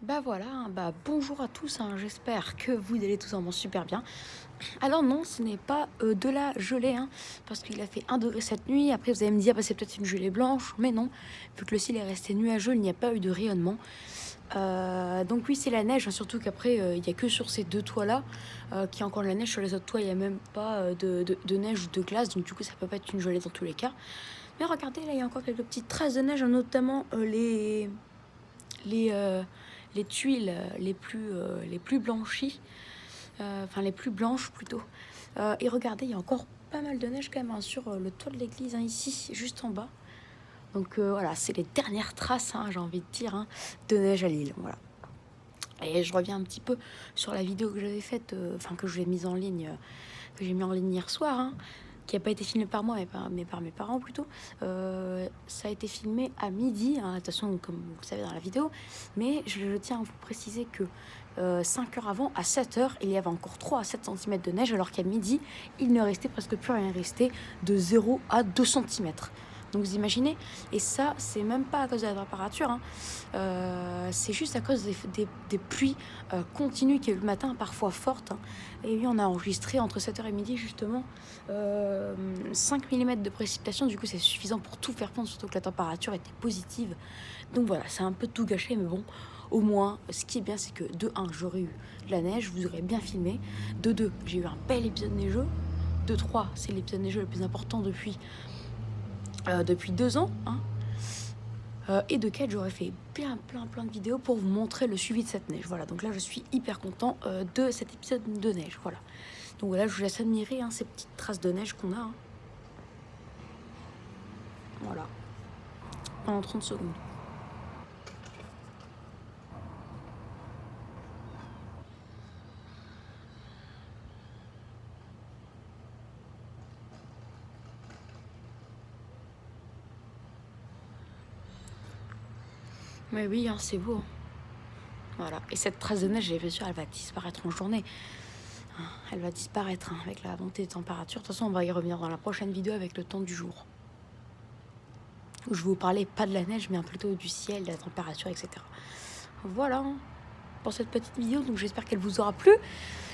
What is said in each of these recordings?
Bah voilà, hein, bah bonjour à tous, hein, j'espère que vous allez tous en super bien. Alors non, ce n'est pas de la gelée, hein, parce qu'il a fait 1 degré cette nuit. Après vous allez me dire, bah, c'est peut-être une gelée blanche, mais non, vu que le ciel est resté nuageux, il n'y a pas eu de rayonnement. Donc oui, c'est la neige, hein, surtout qu'après, il n'y a que sur ces deux toits-là qu'il y a encore de la neige. Sur les autres toits, il n'y a même pas de neige ou de glace, donc du coup, ça peut pas être une gelée dans tous les cas. Mais regardez, là, il y a encore quelques petites traces de neige, hein, notamment les, euh, les tuiles les plus blanchies, enfin les plus blanches plutôt. Et regardez, il y a encore pas mal de neige quand même, hein, sur le toit de l'église, hein, ici, juste en bas. Donc voilà, c'est les dernières traces, hein, j'ai envie de dire, hein, de neige à Lille. Voilà. Et je reviens un petit peu sur la vidéo que j'avais faite, enfin que j'ai mise en ligne, que j'ai mis en ligne hier soir, hein, qui n'a pas été filmé par moi, mais par mes parents plutôt. Ça a été filmé à midi, hein, de toute façon, comme vous le savez dans la vidéo. Mais je tiens à vous préciser que 5 heures avant, à 7 heures, il y avait encore 3 à 7 cm de neige, alors qu'à midi, il ne restait presque plus rien, resté de 0 à 2 cm. Donc vous imaginez, et ça, c'est même pas à cause de la température, hein. C'est juste à cause des pluies continues qu'il y a eu le matin, parfois fortes, hein. Et oui, on a enregistré entre 7h et midi justement 5 mm de précipitation. Du coup, c'est suffisant pour tout faire fondre, surtout que la température était positive. Donc voilà, c'est un peu tout gâché, mais bon, au moins, ce qui est bien, c'est que de 1, j'aurais eu de la neige, vous aurez bien filmé. De 2, j'ai eu un bel épisode neigeux. De 3, c'est l'épisode neigeux le plus important depuis 2 ans, hein. Et de 4, j'aurais fait plein de vidéos pour vous montrer le suivi de cette neige. Voilà, donc là, je suis hyper content de cet épisode de neige. Voilà. Donc voilà, je vous laisse admirer, hein, ces petites traces de neige qu'on a, hein. Voilà, pendant 30 secondes. Mais oui, hein, c'est beau, hein. Voilà, et cette trace de neige, bien sûr, elle va disparaître en journée. Elle va disparaître, hein, avec la montée des températures. De toute façon, on va y revenir dans la prochaine vidéo avec le temps du jour. Où je vais vous parler pas de la neige, mais plutôt du ciel, de la température, etc. Voilà, hein, pour cette petite vidéo. Donc j'espère qu'elle vous aura plu.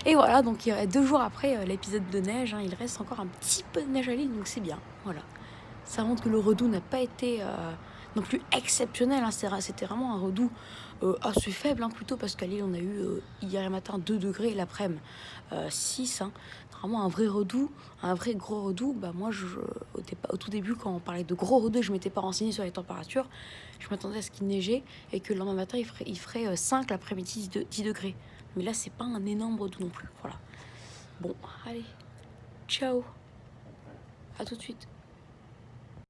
Et voilà, donc 2 jours après l'épisode de neige, hein, il reste encore un petit peu de neige à l'île, donc c'est bien. Voilà. Ça montre que le redout n'a pas été non plus exceptionnel, hein. C'était vraiment un redout assez faible, hein, plutôt, parce qu'à Lille, on a eu hier matin 2 degrés, l'après-midi 6. Hein. Vraiment un vrai redout, un vrai gros redout. Bah, moi, au tout début, quand on parlait de gros redout, je ne m'étais pas renseignée sur les températures. Je m'attendais à ce qu'il neigeait et que le lendemain matin, il ferait 5, l'après-midi 10 degrés. Mais là, c'est pas un énorme redout non plus. Voilà. Bon, allez, ciao, à tout de suite.